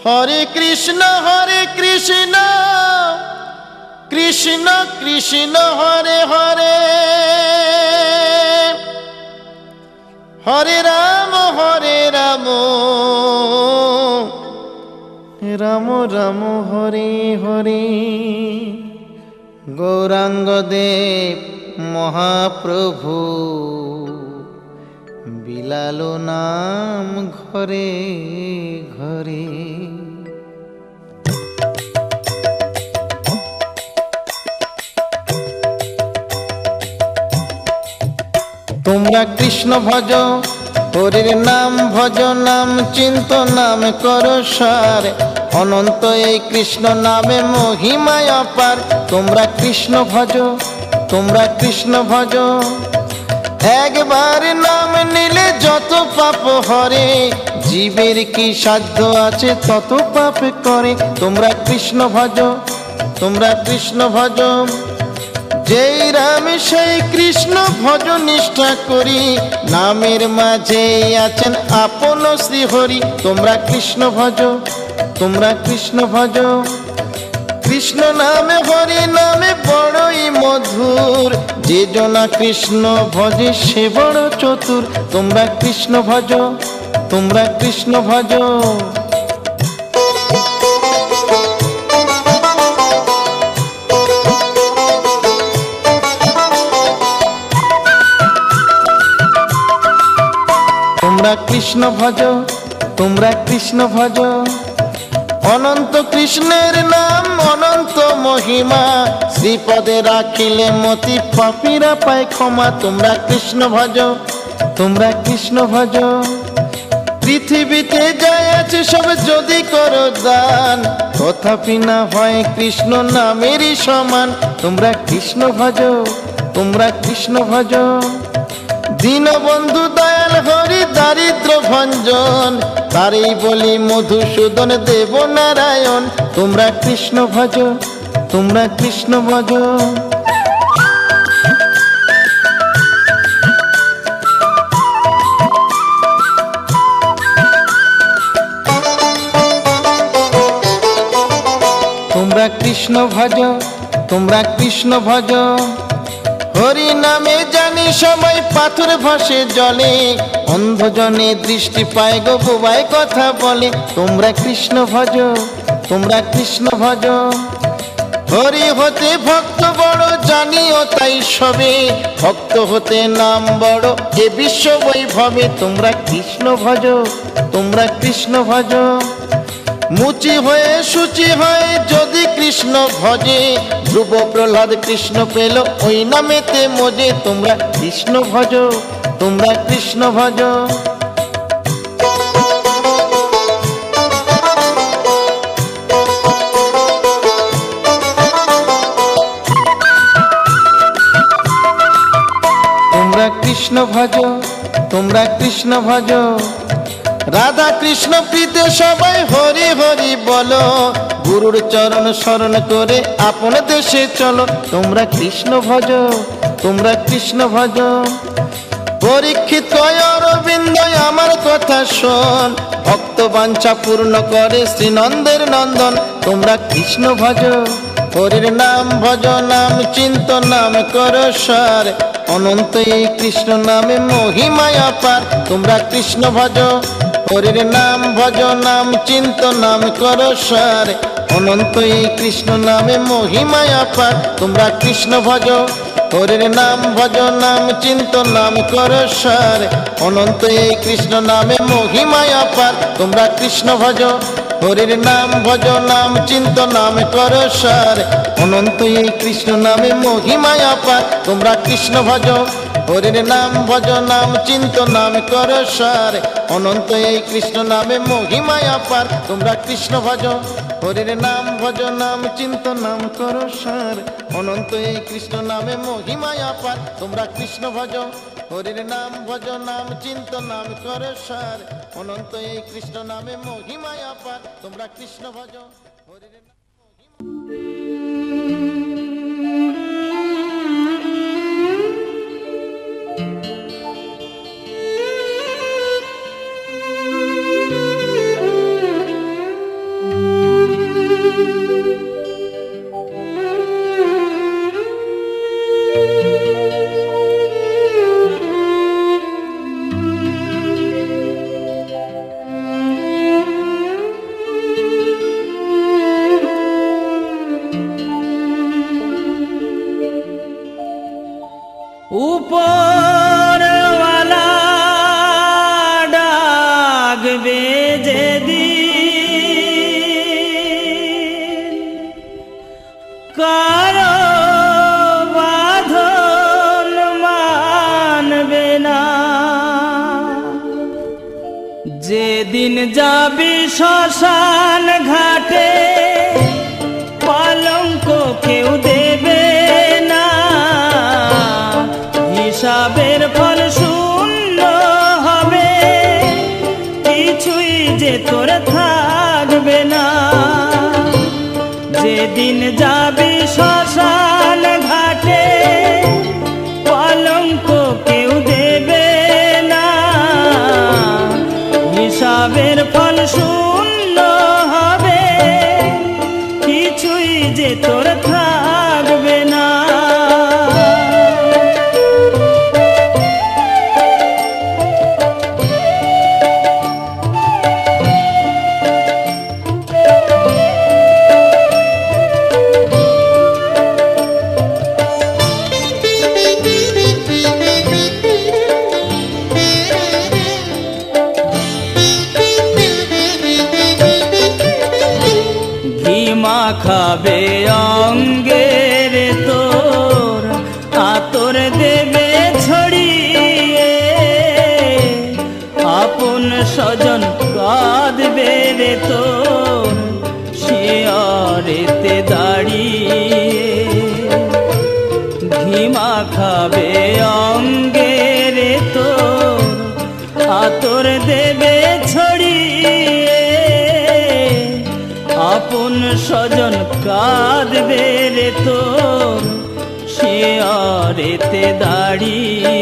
হরে কৃষ্ণ কৃষ্ণ কৃষ্ণ হরে হরে, হরে রাম রাম রাম হরে হরে। গৌরাঙ্গ দেব মহাপ্রভু বিলালো নাম ঘরে ঘরে। তোমরা কৃষ্ণ ভজ, হরির নাম ভজ, নাম চিন্ত নাম কর সার। অনন্ত এই কৃষ্ণ নামে মহিমায় অপার। তোমরা কৃষ্ণ ভজ, তোমরা কৃষ্ণ ভজ, একবার নাম নিলে যত পাপ হরে। জীবের কি সাধ্য আছে তত পাপ করে। তোমরা কৃষ্ণ ভজ, তোমরা কৃষ্ণ ভজ, যেই রাম সেই কৃষ্ণ ভজ নিষ্ঠা করি। নামের মাঝে আছেন আপন শ্রী হরি। তোমরা কৃষ্ণ ভজ, তোমরা কৃষ্ণ ভজ, কৃষ্ণ নামে হরি নামে বড়ই মধুর। যে জনা কৃষ্ণ ভজে সে বড় চতুর। তোমরা কৃষ্ণ ভজ, তোমরা কৃষ্ণ ভজ। তোমরা কৃষ্ণ ভজ, তোমরা কৃষ্ণ ভজ, অনন্ত কৃষ্ণের নাম অনন্ত মহিমা। শ্রীপদে রাখিলে মতি পাপীরা পায় ক্ষমা। তোমরা কৃষ্ণ ভজ, তোমরা কৃষ্ণ ভজ, পৃথিবীতে যাই আছে সব যদি করো দান, তথাপি না হয় কৃষ্ণ নামেরই সমান। তোমরা কৃষ্ণ ভজ, তোমরা কৃষ্ণ ভজ, দীনবন্ধু দয়াল হরি দারিদ্র ভঞ্জন। তারই বলি মধুসূদন দেব নারায়ণ। তোমরা কৃষ্ণ ভজ, তোমরা কৃষ্ণ ভজ। তোমরা কৃষ্ণ ভজ, তোমরা কৃষ্ণ ভজ, হরি নামে জানি সবাই পাথর ভাসে জলে। অন্ধজনে দৃষ্টি পায় গো বোবায় কথা বলে। তোমরা কৃষ্ণ ভজ, তোমরা কৃষ্ণ ভজ, হরি হতে ভক্ত বড় জানিও তাই সবে। ভক্ত হতে নাম বড় এ বিশ্ব বৈভবে। তোমরা কৃষ্ণ ভজ, তোমরা কৃষ্ণ ভজ, মুচি হয়ে সূচি হয় যদি কৃষ্ণ ভজে। ধ্রুব প্রহ্লাদ কৃষ্ণ পেল ওই নামেতে মজে। তোমরা কৃষ্ণ ভজ, তোমরা কৃষ্ণ ভজ। তোমরা কৃষ্ণ ভজ, তোমরা কৃষ্ণ ভজ, রাধা কৃষ্ণ প্রীতে সবাই হরি হরি বলো। গুরুর চরণ স্মরণ করে আপন দেশে চলো। তোমরা কৃষ্ণ ভজ, তোমরা কৃষ্ণ ভজ, পরীক্ষিত অরবিন্দ আমার কথা শোন। ভক্ত বাঞ্ছা পূর্ণ করে শ্রীনন্দের নন্দন। তোমরা কৃষ্ণ ভজ, হরির নাম ভজ, নাম চিন্ত নাম কর সার। অনন্ত এই কৃষ্ণ নামে মহিমায় অপার। তোমরা কৃষ্ণ ভজ, হরির নাম ভজ, নাম চিন্ত নাম কর সার। অনন্ত এই কৃষ্ণ নামে মহিমায় অপার। তোমরা কৃষ্ণ ভজ, হরির নাম ভজ, নাম চিন্ত নাম কর সার। অনন্ত এই কৃষ্ণ নামে মহিমায় অপার। তোমরা কৃষ্ণ ভজ, হরির নাম ভজ, নাম চিন্ত নাম কর সার। অনন্ত এই কৃষ্ণ নামে মহিমায় অপার। তোমরা কৃষ্ণ ভজ, হরির নাম ভজ, নাম চিন্ত নাম কর সার। অনন্ত এই কৃষ্ণ নামে মহিমায় অপার। তোমরা কৃষ্ণ ভজ, হরির নাম ভজ, নাম চিন্ত নাম কর সার। অনন্ত এই কৃষ্ণ নামে মহিমায় অপার। তোমরা কৃষ্ণ ভজ, হরির নাম ভজ, নাম চিন্ত নাম কর সার। অনন্ত এই কৃষ্ণ নামে মহিমায় অপার। তোমরা কৃষ্ণ ভজ, হরির নাম। যেদিন যাবি শ্মশান ঘাটে কলঙ্ক কেউ দেবে না, হিসাবের ফল শূন্য হবে, কিছুই যে তোর থাকবে না। যেদিন যাবি শ্মশান ঘাটে কলঙ্ক কেউ দেবে না, হিসাবের ফল শূন্য হবে, কিছুই যে তোর থাকবে না। খাবে অঙ্গের তোর আতর দেবে ছড়িয়ে, আপন স্বজন কাঁদবে রে তোর শিয়রেতে দাঁড়িয়ে। ঘিমা খাবে অঙ্গের তোর আতর দেবে ছড়িয়ে, আপন স্বজন কাঁদবে রে তোর শিয়রেতে দাঁড়িয়ে।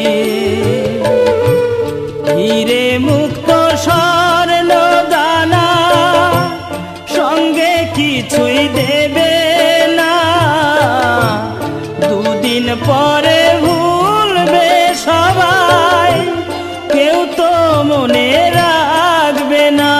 হীরে মুক্ত স্বর্ণ দানা সঙ্গে কিছুই দেবে না, দুদিন পরে ভুলবে সবাই, কেউ তো মনে রাখবে না।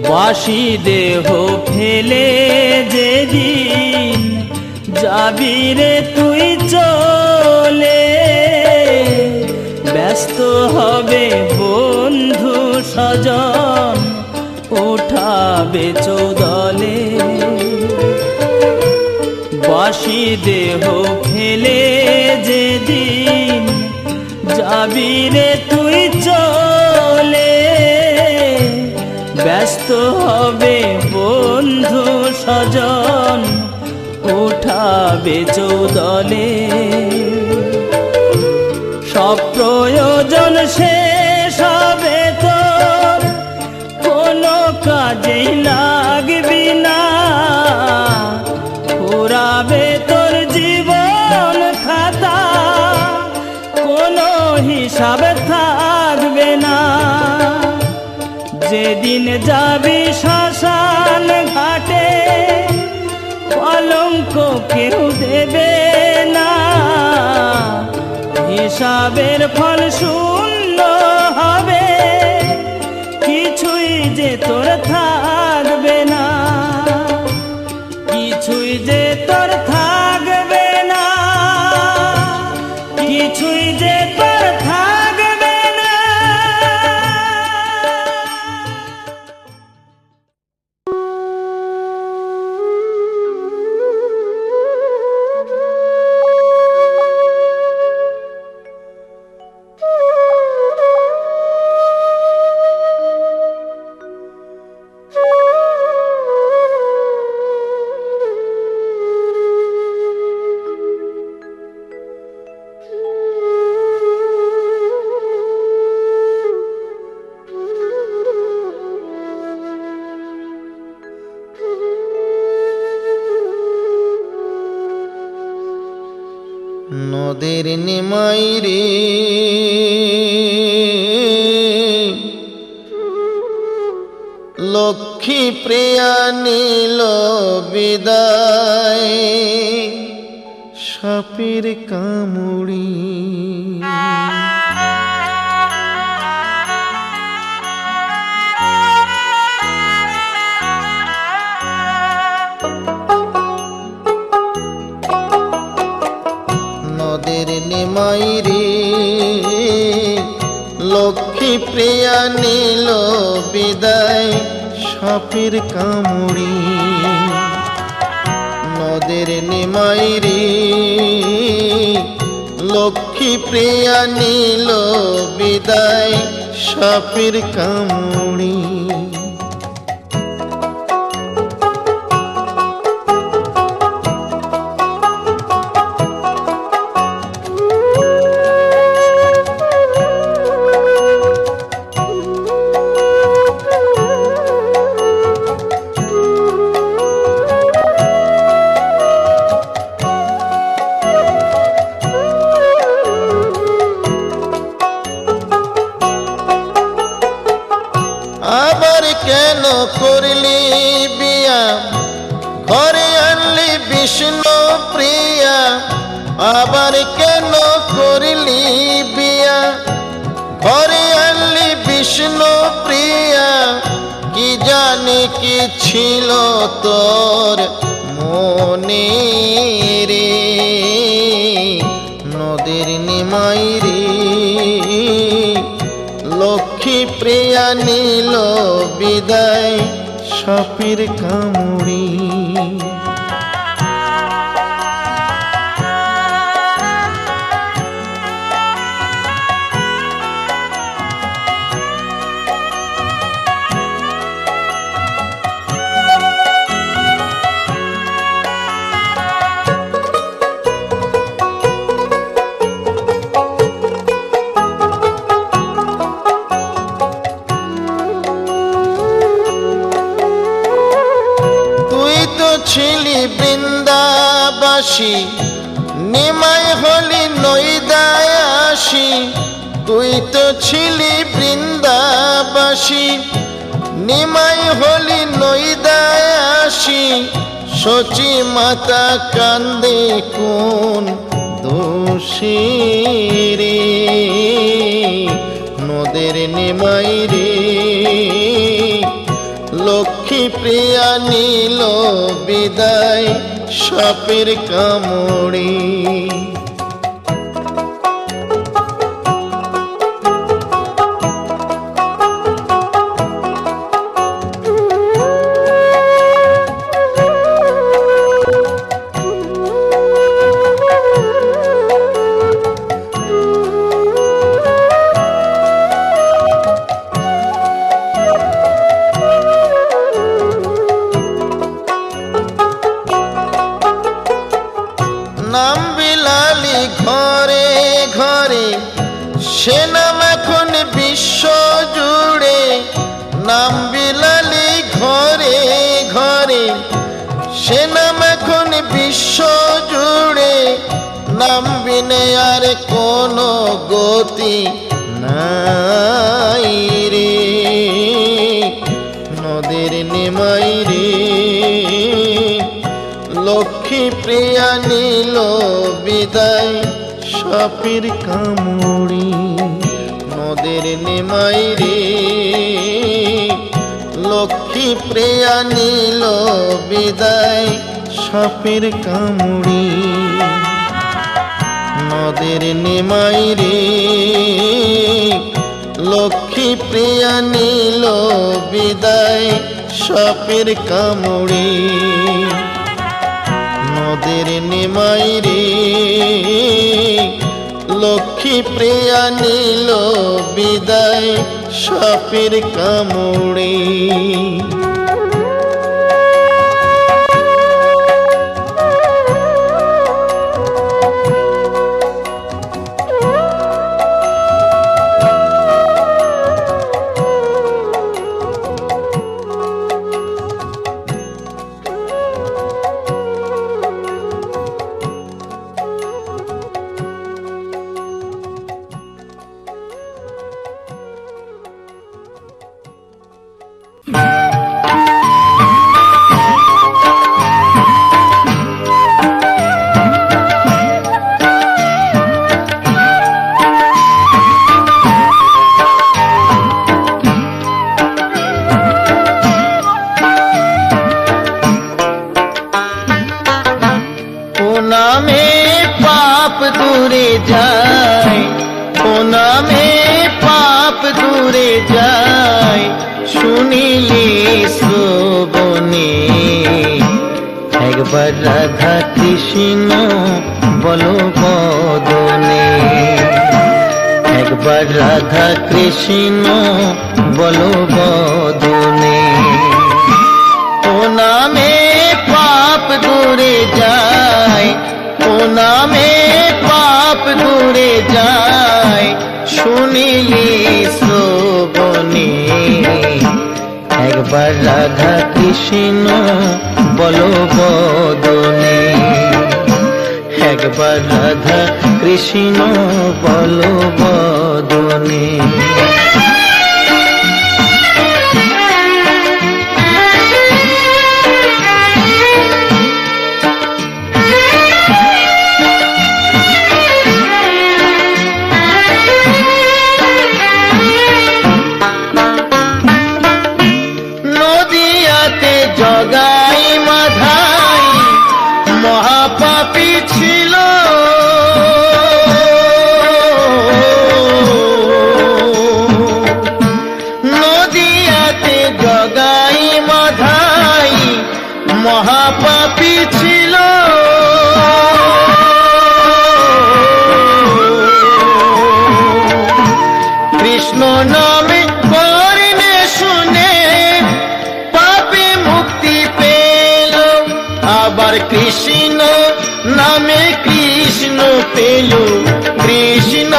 বাসি দেহ ফেলে যেদিন যাবি রে তুই চলে, ব্যস্ত হবে বন্ধু স্বজন উঠাবে চৌদলে। বাসি দেহ ফেলে যেদিন যাবি রে তুই চলে, ব্যস্ত হবে বন্ধু স্বজন উঠাবে চৌদলে। সব প্রয়োজন শেষ হবে তোর, কোনো কাজেই লাগবি না, পুরাবে তোর জীবন খাতা, কোনো হিসাব থাকবে না। যেদিন যাবি শ্মশান ঘাটে কলঙ্ক কেউ দেবে না, হিসাবের ফল শূন্য হবে, কিছুই যে তোর থাকবে না, কিছুই যে তোর থাকবে না, কিছুই যে তোর থাকবে না। নদের নিমাই রে লক্ষ্মী প্রিয়া নীল বিদায়, সাপের কামড়ি প্রিয়া নিল বিদায় সাপের কামড়ি নদের নিমাই রে লক্ষ্মী প্রিয়া নিল বিদায় সাপের কামড়ি আবার কেন করলি বিয়া ঘরে আনলি বিষ্ণু প্রিয়া আবার কেন করলি বিয়া ঘরে আনলি বিষ্ণু প্রিয়া কি জানি কি ছিল তোর মনে রে নদীর নিমাই রে লক্ষ্মী প্রিয়া নিল বিদায় সাপের কামড়ি ছিলি বৃন্দাবাসী নিমাই হলি নৈদায় আসি তুই তো ছিলি বৃন্দাবাসী নিমাই হলি নৈদায় আসি সচি মাতা কান্দে কোন দোষী রে নদের নিমাই রে লক্ষ্মী প্রিয়া নিল বিদায় সাপের কামড়ি নাম বিলালি ঘরে ঘরে সে নাম এখন বিশ্ব জুড়ে নাম বিলালি ঘরে ঘরে সে নাম এখন বিশ্ব জুড়ে নাম বিনে আর কোনো গতি নাই রে নদের নিমাই রে লক্ষ্মী প্রিয়া নিল বিদায় সাপের কামড়ি নদের নিমাই রে লক্ষ্মী প্রিয়া নিল বিদায় সাপের কামড়ি নদের নিমাই রে লক্ষ্মী প্রিয়া নিল বিদায় সাপের কামড়ি নদের নিমাই রে লক্ষ্মী প্রিয়া নিল বিদায় সাপের কামড়ি दूरे जाए, ओ नामे पाप दूर দূরে যায় শুনিলে শ্রবণে, একবার রাধা কৃষ্ণ বলো বদনে, একবার রাধা কৃষ্ণ বলো বদনে। ও নামে পাপ দূরে যায়, ও নামে পাপ দূরে যায় শুনিলে শ্রবণে, একবার রাধা কৃষ্ণ বলো বদনে, একবার রাধা কৃষ্ণ বলো বদনে। নদিয়াতে জগাই মাধাই মহাপাপী ছিল, নদিয়াতে জগাই মাধাই মহাপাপী ছিল, কৃষ্ণ নামে করিনে শুনে পাপে মুক্তি পেল, আবার কৃষ্ণ নামে কৃষ্ণ পেল, কৃষ্ণ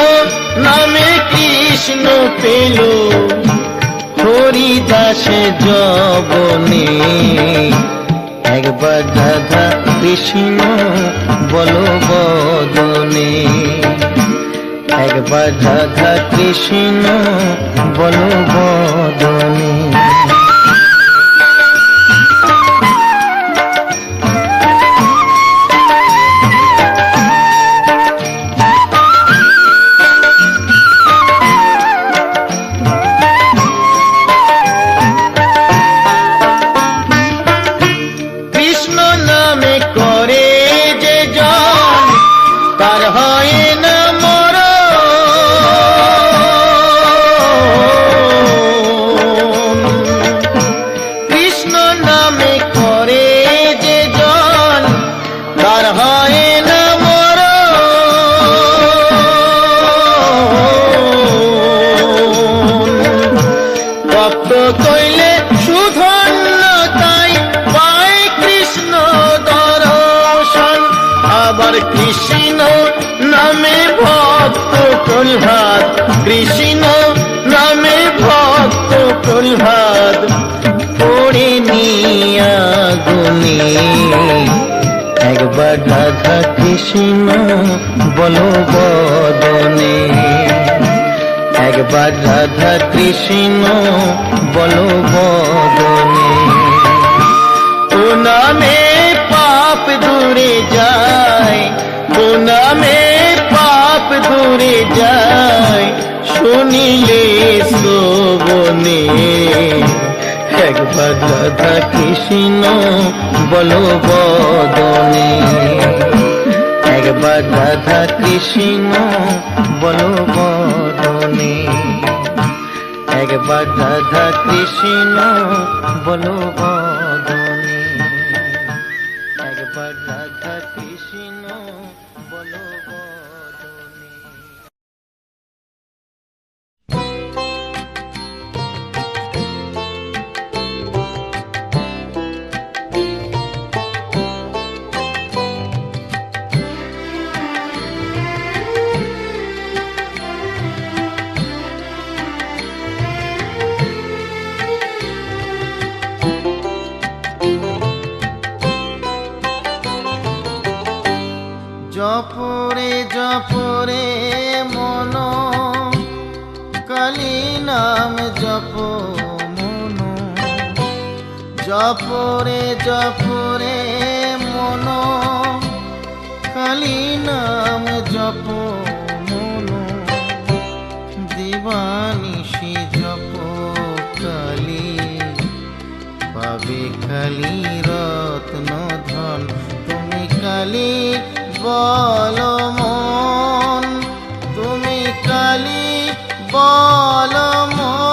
নামে কৃষ্ণ পেল, হরিদাসে যবনে, একবার রাধা কৃষ্ণ বলো বদনে, একবার রাধা কৃষ্ণ বলো বদনে। কৃষ্ণ নামে করে যে জন তার হয় না মরণ, কৃষ্ণ নামে করে যে জন তার হয় না মরণ, ভক্ত কইলে সুধন্য তাই পায় কৃষ্ণ দর্শন, আবার কৃষ্ণ নামে ভক্ত প্রহ্লাদ, কৃষ্ণ নামে ভক্ত প্রহ্লাদ পড়ে নিয়া গুনে, একবার রাধা কৃষ্ণ বলো বদনে, একবার রাধা কৃষ্ণ বলো বদনে। ও নামে পাপ দূরে যায়, ও নামে পাপ দূরে যায় শুনিলে শ্রবণে, একবার রাধা কৃষ্ণ বলো বদনে, একবার রাধা কৃষ্ণ বলো বদনে, একবার রাধা কৃষ্ণ বলো বদনে, একবার রাধা কৃষ্ণ বলো বদনে। জপরে জপরে মন কালী নাম জপ মন, জপরে জপরে মন কালী নাম জপ মন, দিবানিশি জপ কালী পাবে কালী রত্ন ধন, তুমি কালী বল মন, তুমি কালী বল মন।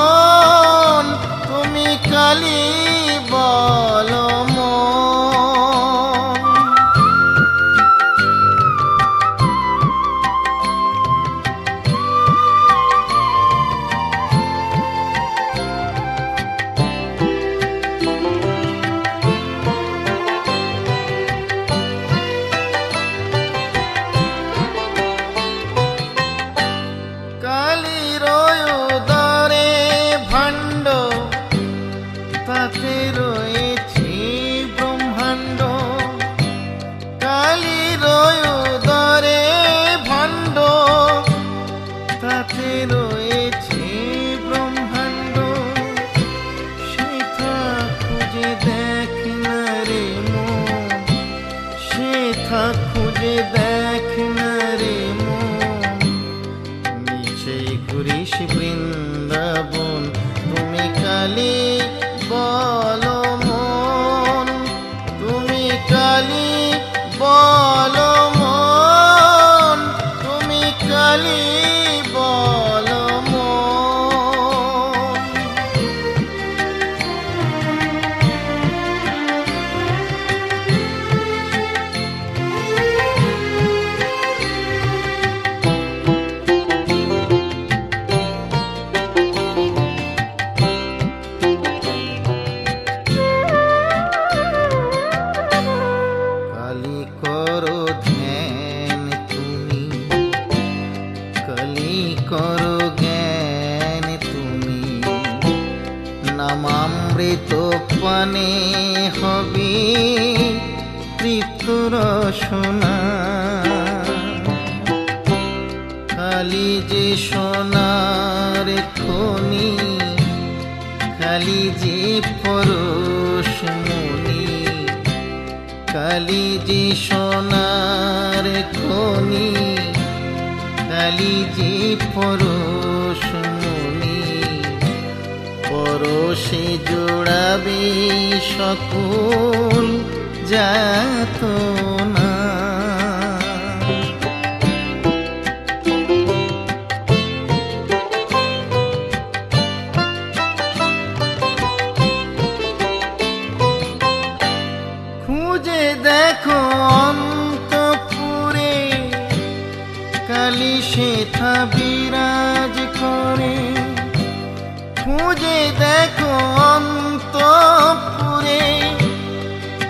প্রাণে হবি তৃপ্তর সোনা কালি যে সোনার খনি কালি যে পরশমণি কালি যে সোনার খনি কালি যে পরশমণি পরশে জোড়াবে সকল যাতনা খুঁজে দেখো অন্তপুরে কালী সেথা বিরাজ করে খুঁজে দেখো অন্তপুরে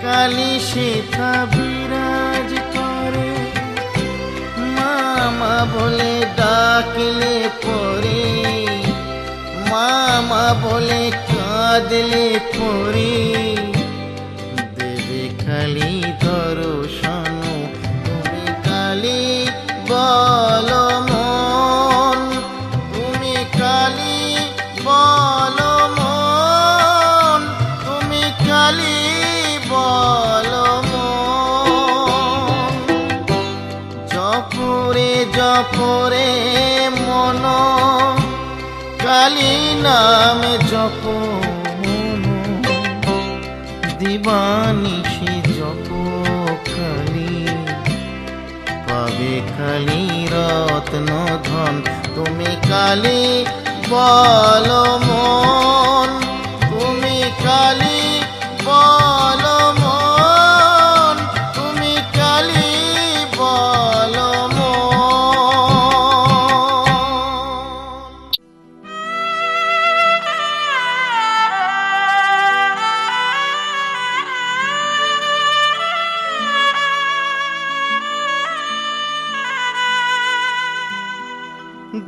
কালী সেথা বিরাজ করে মামা বলে ডাকলে পরে মামা বলে কাঁদলে পরে দেবে কালী দর্শন তুমি কালী বলো মন তুমি কালী বলো মন তুমি কালী বলো মন জপরে জপরে মন কালী নামে জপ দিবানিশি জপ কালী পাবে কালী রত্ন ধন তুমি কালী বলো মন তুমি কালী বলো মন তুমি কালী বলো মন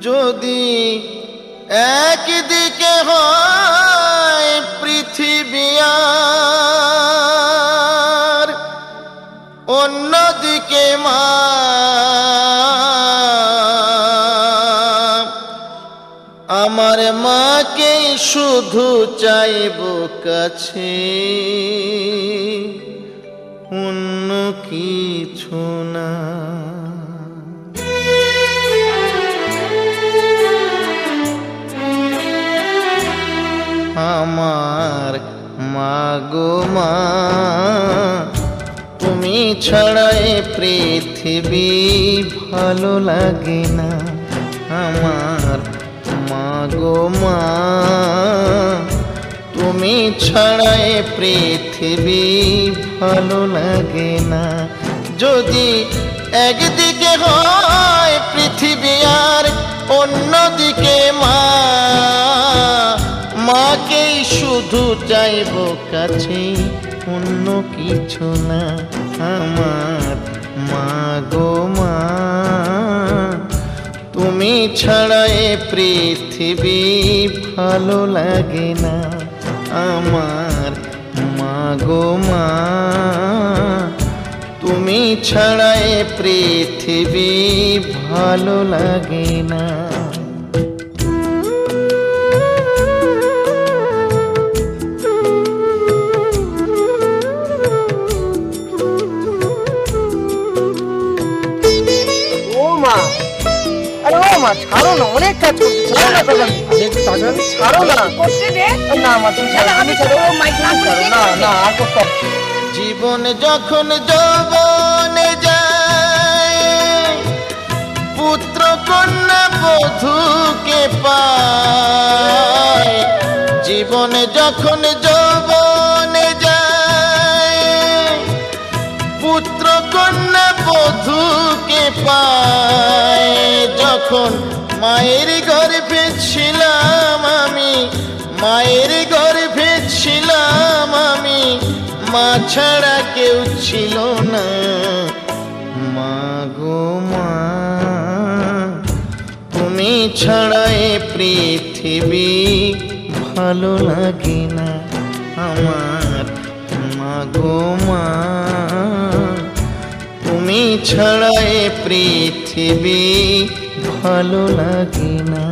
যদি একদিকে হয় পৃথিবী আর অন্যদিকে মা আমার মাকে শুধু চাইব কাছে অন্য কিছু না আমার মা গো মা তুমি ছাড়াই পৃথিবী ভালো লাগে না আমার মা গো মা তুমি ছাড়াই পৃথিবী ভালো লাগে না যদি একদিকে হয় পৃথিবী আর অন্যদিকে মা মাকেই শুধু চাইব কাছে অন্য কিছু না আমার মা গো মা তুমি ছাড়া এ পৃথিবী ভালো লাগে না আমার মা গো মা তুমি ছাড়া এ পৃথিবী ভালো লাগে না ছাড়ো না অনেক কাজ করছি ছাড়ো না ছাড়ো না করতে দে না মা তুমি ছাড়ো আমি ছাড়ো ও মাই গড না না আর করতে জীবন যখন যৌবনে যায় পুত্র কন্যা বধূকে পায় জীবন যখন যৌবনে যায় পুত্র কন্যা বধূকে পায় যখন মায়ের গর্ভে ছিলাম আমি মায়ের গর্ভে ছিলাম আমি মা ছাড়া কেউ ছিল না মা গো মা তুমি ছাড়া এ পৃথিবী ভালো লাগে না আমার গো মা তুমি ছাড়া এ পৃথিবী ভালো লাগে না।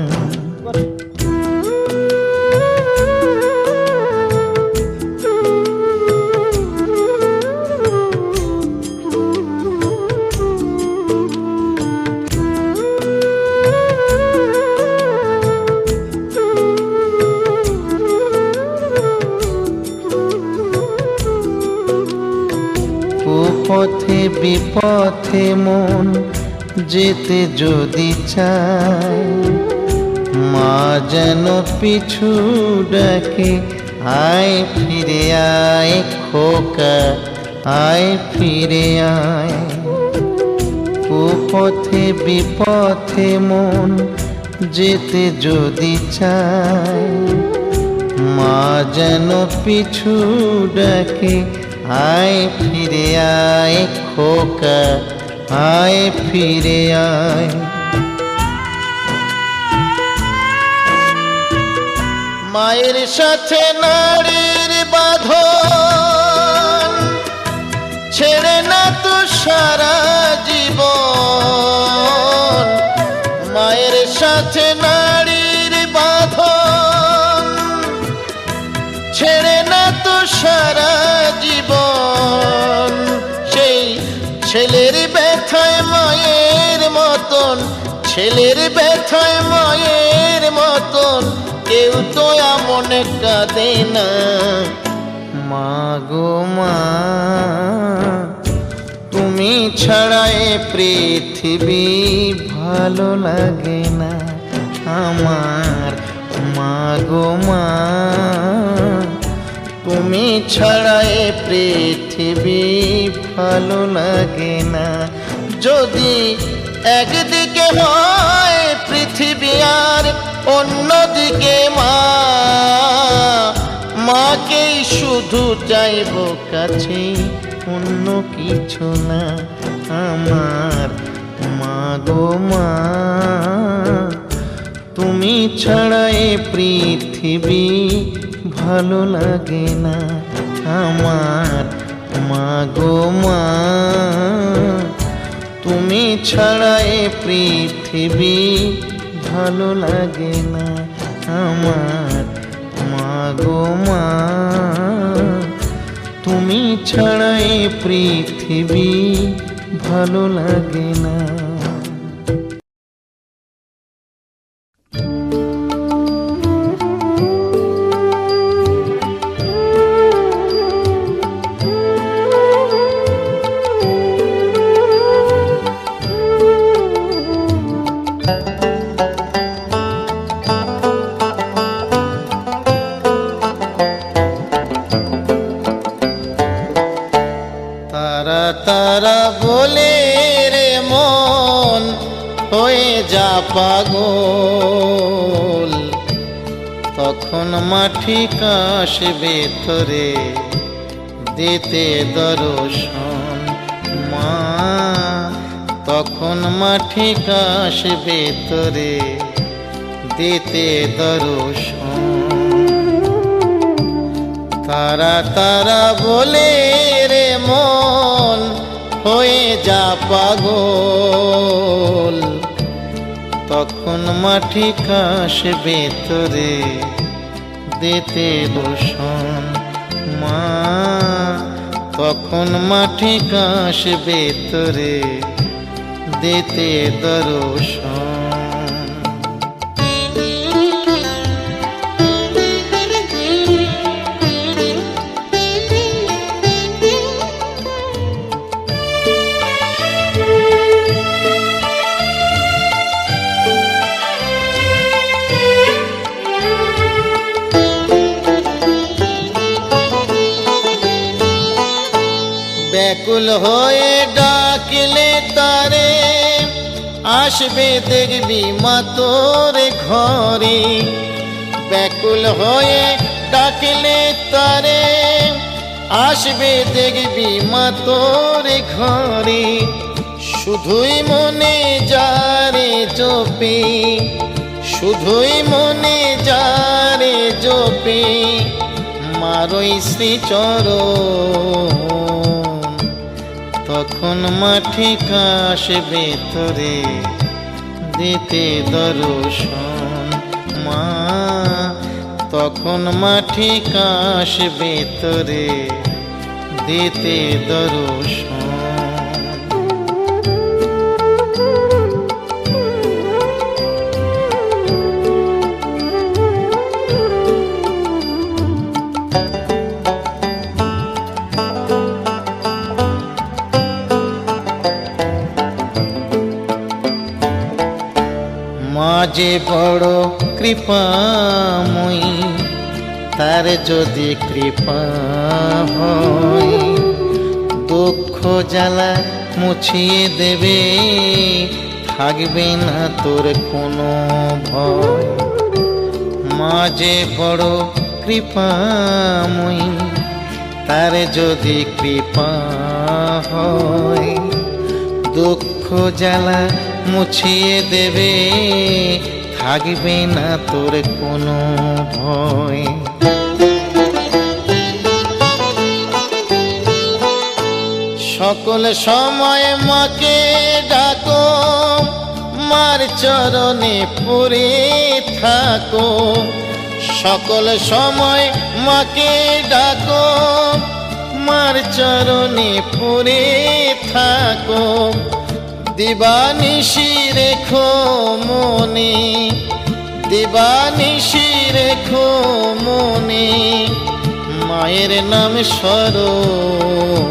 পথে বিপথে মন যেতে যদি চায়, মা যেন পিছু ডাকে, আয় ফিরে আয় খোকা, আয় ফিরে আয়। পথে বিপথে মন যেতে যদি চায়, মা যেন পিছু ডাকে, আয় ফিরে আয় খোকা, আয় ফিরে আয়। মায়ের সাথে নারীর বাঁধন ছেড়ে না তো সারা জীবন। মায়ের সাথে নারীর বাঁধন ছেড়ে না তো সারা জীবন। সেই ছেলের ব্যথায় মায়ের মতন, ছেলের ব্যথায় মায়ের মতন কেউ তো এমন কাঁদে না। মা গো মা তুমি ছাড়া এ পৃথিবী ভালো লাগে না আমার। মা গো মা তুমি ছাড়া এ পৃথিবী ভালো লাগে না। যদি একদিকে হয় পৃথিবী আর অন্যদিকে মা, মাকেই শুধু চাইব কাছে, অন্য কিছু না আমার। মা গো মা তুমি ছাড়া এ পৃথিবী ভালো লাগে না আমার। মা গো মা তুমি ছাড়া এ পৃথিবী ভালো লাগে না আমার। মা গো মা তুমি ছাড়া এ পৃথিবী ভালো লাগে না। তারা তারা বলে রে মন হয়ে যা পাগল, তখন মাটি কাশ ভেতরে দিতে দর্শন। মা তখন মাটি কাশ ভেতরে দিতে দর্শন। তারা তারা বলে রে মন হয়ে যা পাগল, তখন মাটি কাশ ভেতরে দিতে দর্শন। মা তখন মাটি কাশ ভেতরে দিতে দর্শন। ব্যাকুল হয়ে ডাকলে তারে আসবে দেখবি মা তোর ঘরে। ব্যাকুল হয়ে ডাকলে তারে আসবে দেখবি মা তোর ঘরে। শুধুই মনে যারে জপে, শুধুই মনে যারে জপে, আমার ওই শ্রীচরণ, তখন মাঠে কাশবে তোরে দিতে দর্শন। মা তখন মাঠে কাশবে তোরে দিতে দর্শন। মা যে বড় কৃপাময়ী, তার যদি কৃপা হয় দুঃখ জ্বালা মুছিয়ে দেবে, থাকবে না তোর কোনো ভয়। মা যে বড় কৃপাময়ী, তার যদি কৃপা হয় দুঃখ জ্বালা মুছিয়ে দেবে, থাকবে না তোর কোনো ভয়। সকল সময় মাকে ডাকো, মার চরণে পড়ে থাকো। সকল সময় মাকে ডাকো, মার চরণে পড়ে থাকো। দিবানিশি রেখো মনে, দিবানিশি রেখো মনে মায়ের নাম স্মরণ।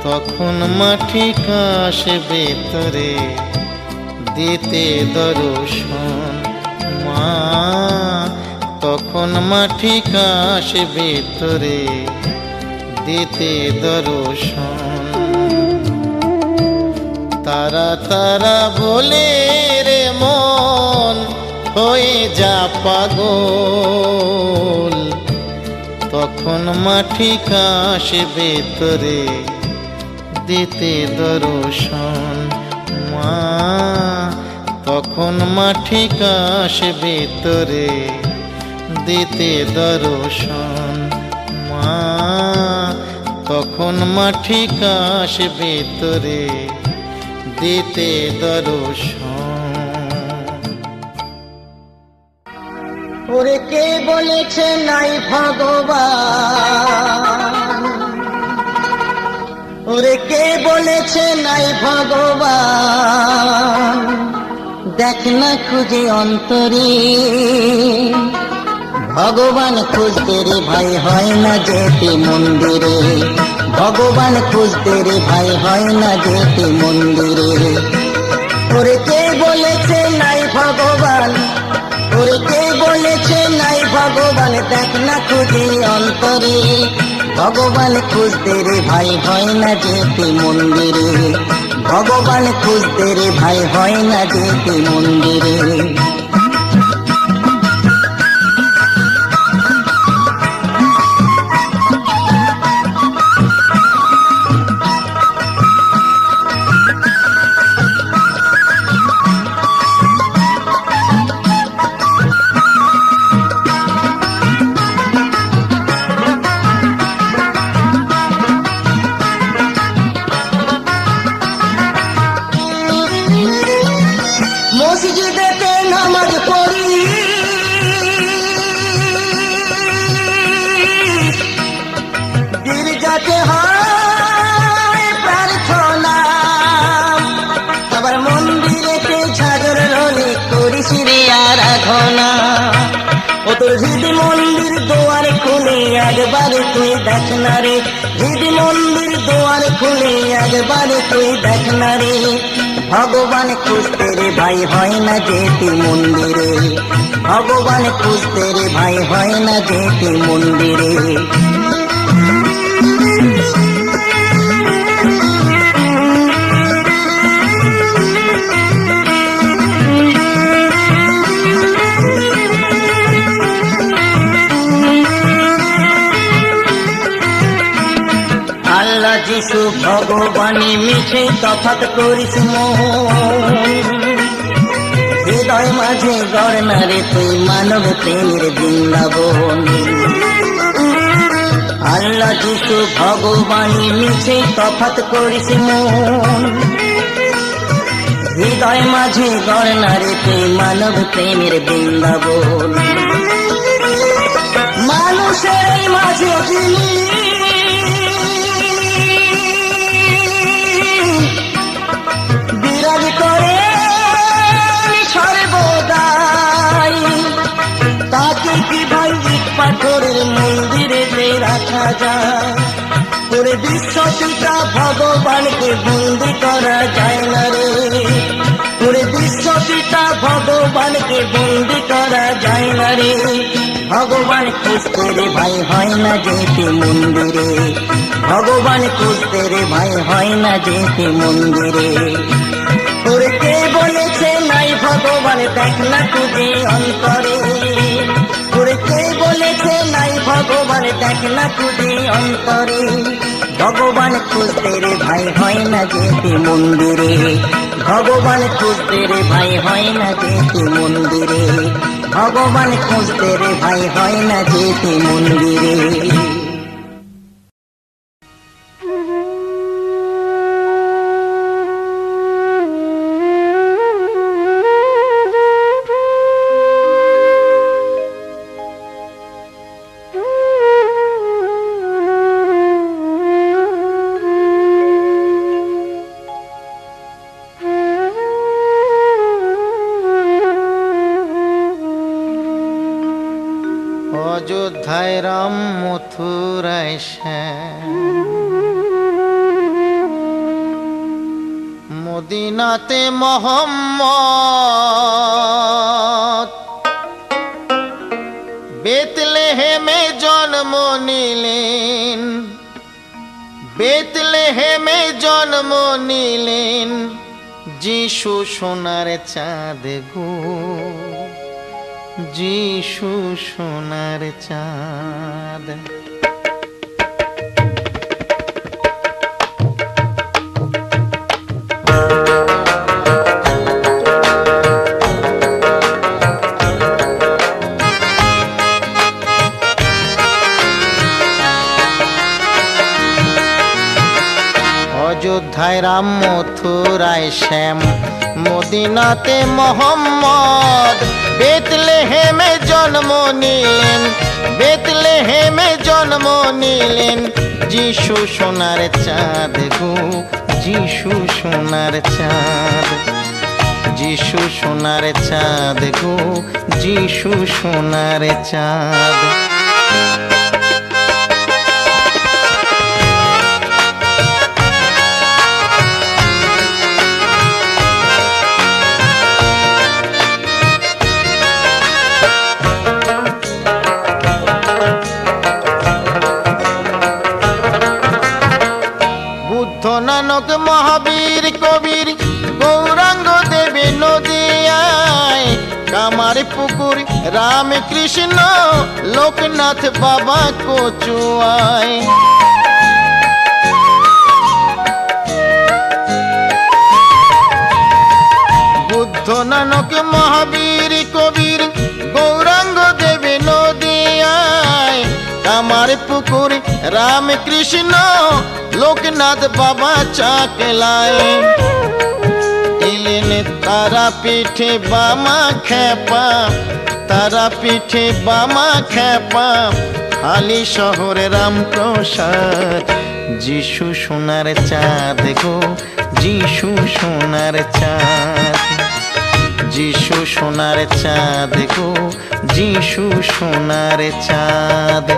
তখন মাটি কাশবে তোরে দিতে দর্শন। মা তখন মাটি কাশবে তোরে দিতে দর্শন। তারা তারা বলে রে মন হয়ে যা পাগল, তখন মাটি কাশবে তোরে দিতে দর্শন। মা তখন মাটি কাশবে তোরে দিতে দর্শন। মা তখন মাটি কাশবে তোরে দিতে দর্শন। ওরে কে বলেছে নাই ভগবান, ওরে কে বলেছে নাই ভগবান, দেখ না খুঁজে অন্তরে। ভগবান খুঁজতে রে ভাই হয় না যেতে মন্দিরে, ভগবান খুঁজতে রে ভাই হয় না যেতে মন্দিরে। ওরে কে বলেছে নাই ভগবান, ওরে কে বলেছে নাই ভগবান, দেখ না খুঁজে অন্তরে। ভগবান খুঁজতে রে ভাই হয় না যেতে মন্দিরে, ভগবান খুঁজতে রে ভাই হয় না যেতে মন্দিরে। মসজিদেতে নামাজ পড়ি, গির্জাতে হয় প্রার্থনা, আবার মন্দিরেতে ঝাগর রোলে করিস রে আরাধনা। ও তোর হৃদি মন্দির দোয়ার খুলে একবার তুই দেখ না রে, হৃদি মন্দির দোয়ার খুলে একবার তুই দেখ না রে। ভগবান খুঁজতে রে ভাই হয় না যেতে মন্দিরে, ভগবান খুঁজতে রে ভাই হয় না যেতে মন্দিরে। আল্লাহ যিশু ভগবানে মিশে তফাৎ করিস মন, হৃদয় মাঝে গড় না রে তুই মানব প্রেমের বৃন্দাবন। আল্লাহ যিশু ভগবানের মিছে তফাৎ করিস মন, হৃদয় মাঝে গড় না রেখে মানব প্রেমের বৃন্দাবন। মানুষের এই মাঝে যিনি বিরাজ করে সর্বদাই, তাকে কি ভাই ইট পাথরের মন্দিরে রাখা যায়? পুরো বিশ্বপিতা ভগবানকে বন্দি করা যায় না রে, পুরো বিশ্বপিতা ভগবানকে বন্দি করা যায় না রে। ভগবান খুঁজতে রে ভাই হয় না যেতে মন্দিরে, ভগবান খুঁজতে রে ভাই হয় না যেতে মন্দিরে। তোরে কে বলেছে নাই ভগবান দেখ না তুঝে অন্তরে, তোরে কে বলেছে নাই ভগবান দেখ না তুঝে অন্তরে। ভগবান খুঁজতে রে ভাই হয় না যেতে মন্দিরে, ভগবান খুঁজতে রে ভাই হয় না যেতে মন্দিরে, ভগবান খুঁজতে রে ভাই হয় না যেতে মন্দিরে। অযোধ্যায় রাম, মথুরায় শ্যাম, মদিনাতে মোহাম্মদ, বেতলেহেমে জন্ম নিলেন, বেতলেহেমে জন্ম নিলেন যিশু সোনার চাঁদ গো, যিশু সোনার চাঁদ। অযোধ্যায় রাম, মথুরায় শ্যাম, মদিনাতে মোহাম্মদ, বেতলেহেমে জন্ম নিলেন, বেতলেহেমে জন্ম নিলেন যিশু সোনার চাঁদ গো, যিশু সোনার চাঁদ, যিশু সোনার চাঁদ গো, যিশু সোনার চাঁদ। নানক, মহাবীর, কবির, গৌরাঙ্গ দেবী নদিয়ায়, কামার পুকুর, রামকৃষ্ণ, লোকনাথ বাবা কচুয়ায়। বুদ্ধ, নানক, মহাবীর, কবির, গৌরাঙ্গ দেবী নদিয়ায়, কামার পুকুর, রামকৃষ্ণ, লোকনাথ বাবা চাকলায়। এলেন তারা পিঠে বামা খেপা, তারা পিঠে বামা খেপা, হালি শহরে রামপ্রসাদ, যিশু সোনার চাঁদ গো, যিশু সোনার চাঁদ, যিশু সোনার চাঁদ গো, যিশু সোনার চাঁদ।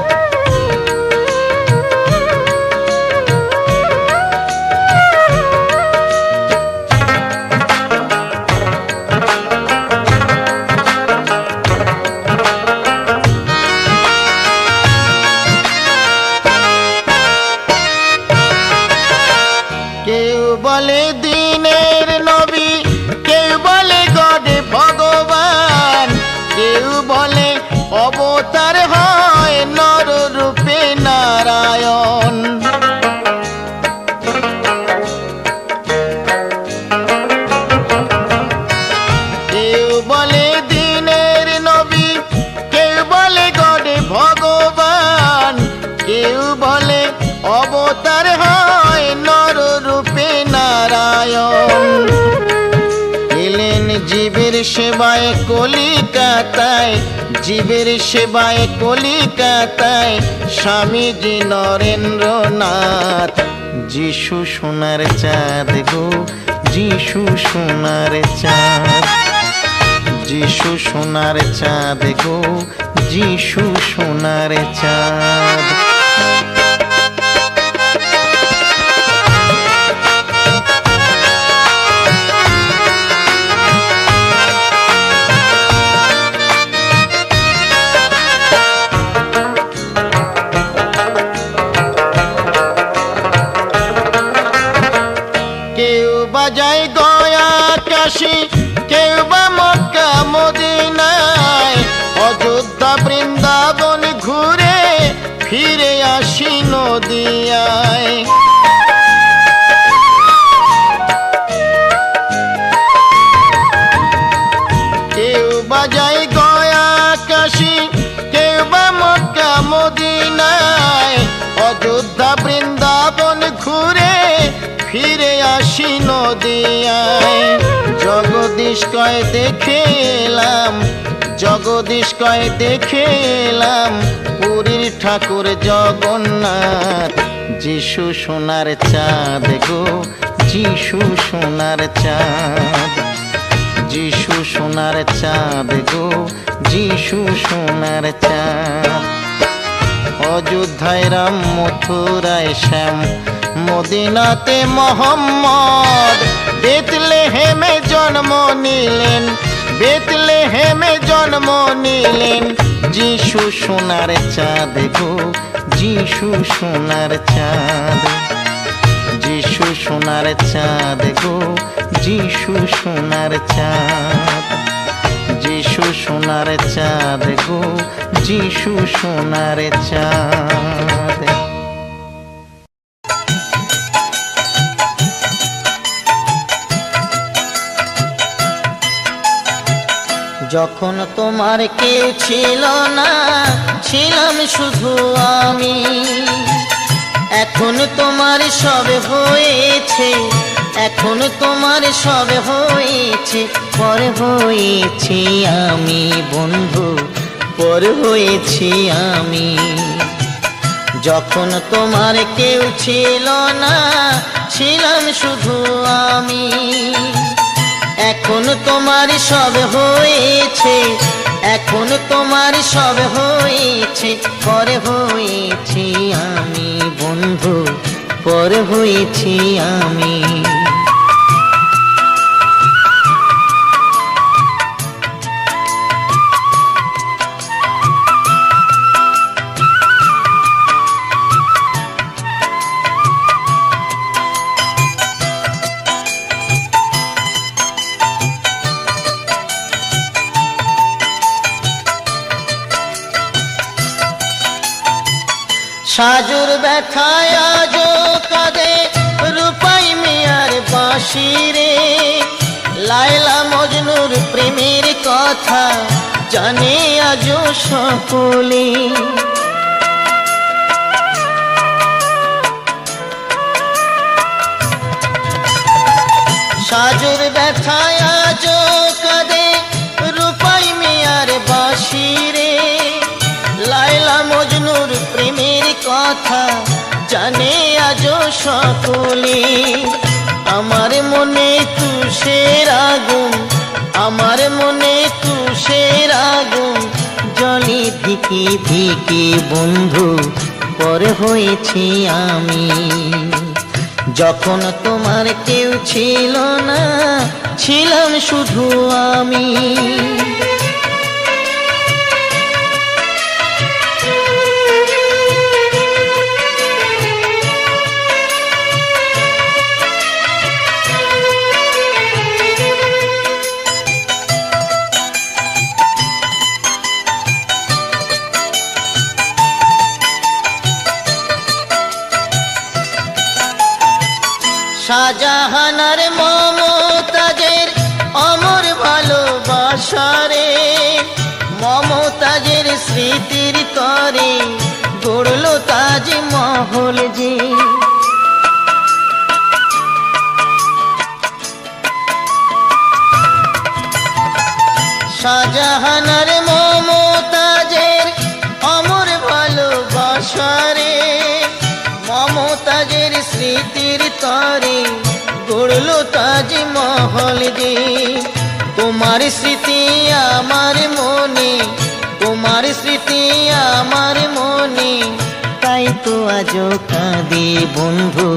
কেউ বলে দিনের নবী, কেউ বলে গডে ভগবান, কেউ বলে অবতার হয় নর বলে অবতার হয় নর রূপে নারায়ণ। এলেন জীবের সেবায় কলিকাতায়, জীবের সেবায় কলিকাতায় স্বামীজি নরেন্দ্রনাথ। যিশু সোনার চাঁদ গো, যিশু সোনার চাঁদ, যিশু সোনার চাঁদ গো, যিশু সোনার চাঁদ। কেউ বাজায় গয়া কাশী, কেউ বা মক্কা মদিনায়, অযোধ্যা বৃন্দাবন ঘুরে ফিরে আসি নদিয়ায়। কেউ বাজায় গয়া কাশী, কেউ বা মক্কা মদিনায়, অযোধ্যা বৃন্দাবন ঘুরে ফিরে আসি নদিয়ায়। জগদীশ কয় দেখে এলাম, জগদীশ কয় দেখে এলাম পুরীর ঠাকুর জগন্নাথ। যিশু সোনার চাঁদ গো, যিশু সোনার চাঁদ, যিশু সোনার চাঁদ গো, যিশু সোনার চাঁদ। অযোধ্যায় রাম, মথুরায় শ্যাম, মদিনাতে মোহাম্মদ। বেতলেহেমে জন্ম নিলেন, বেতলেহেমে জন্ম নিলেন যিশু সোনার চাঁদ গো, যিশু সোনার চাঁদ, যিশু সোনার চাঁদ গো, যিশু সোনার চাঁদ, যিশু সোনার চাঁদ গো, যিশু সোনার চাঁদ। যখন তোমার কেউ ছিল না, ছিলাম শুধু আমি। এখন তোমার সব হয়েছে, এখন তোমার সব হয়েছে, পর হয়েছি আমি বন্ধু, পর হয়েছি আমি। যখন তোমার কেউ ছিল না, ছিলাম শুধু আমি। এখন তোমার সব হয়েছে, এখন তোমার সব হয়েছে, পর হয়েছি আমি বন্ধু, পর হয়েছি আমি। সাজুর ব্যথায় আজো কাঁদে রূপাই মিয়ার বাঁশি রে। লায়লা মজনুর প্রেমের কথা জানে আজো সকলে। সাজুর ব্যথায় আজো কাঁদে রূপাই মিয়ার বাঁশি রে। লায়লা মজনুর প্রেমের কথা জানে আজো সকলে। আমার মনে তুষের আগুন, আমার মনে তুষের আগুন জলে ধিকি ধিকি বন্ধু, পর হয়েছি আমি। যখন তোমার কেউ ছিল না, ছিলাম শুধু আমি। শাহজাহানার মমতাজের অমর ভালোবাসারে, মমতাজের স্মৃতির তরে গড়লো তাজমহল যে। শাহজাহানার মমতাজের অমর ভালোবাসারে, মমতাজের স্মৃতির তরে গড়লো তাজমহল যে। তোমার স্মৃতি আমার মনে, তোমার স্মৃতি আমার মনে, তাই তো আজও কাঁদি বন্ধু,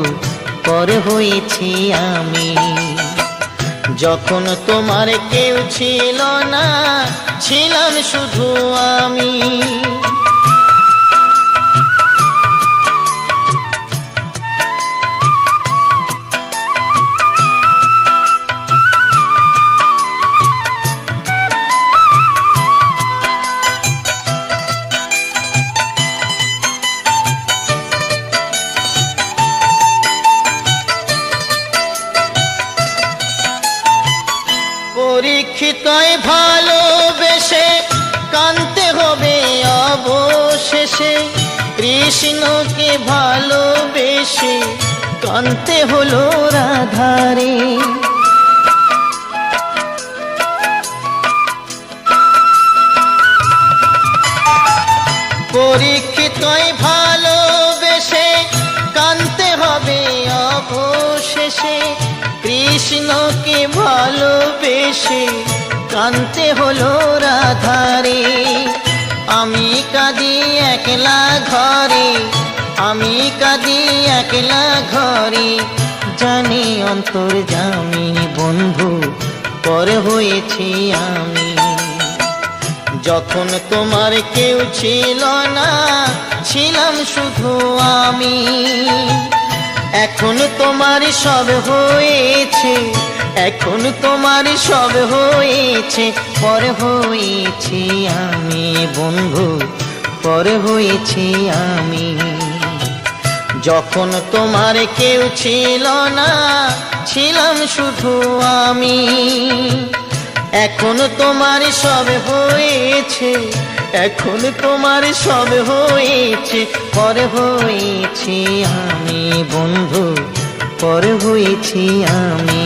পর হয়েছি আমি। যখন তোমার কেউ ছিল না, ছিলাম শুধু আমি। পরীক্ষিতয় ভালোবেসে কানতে হবে অবশেষে, কৃষ্ণকে ভালোবেসে কানতে হলো রাধারে। পরীক্ষিতয় ভালোবেসে কানতে হবে অবশেষে, কৃষ্ণকে ভালোবেসে কানতে হলো রাধারে। আমি কাঁদি একলা ঘরে, আমি কাঁদি একলা ঘরে, জানি অন্তর্যামী বন্ধু, পর হয়েছি আমি। যখন তোমার কেউ ছিল না, ছিলাম শুধু আমি। এখন তোমার সব হয়েছে, এখন তোমার সব হয়েছে, পর হয়েছি আমি বন্ধু, পর হয়েছি আমি। যখন তোমার কেউ ছিল না, ছিলাম শুধু আমি। এখন তোমার সব হয়েছে, এখন তোমার সব হয়েছে, পর হয়েছি আমি বন্ধু, পর হয়েছি আমি।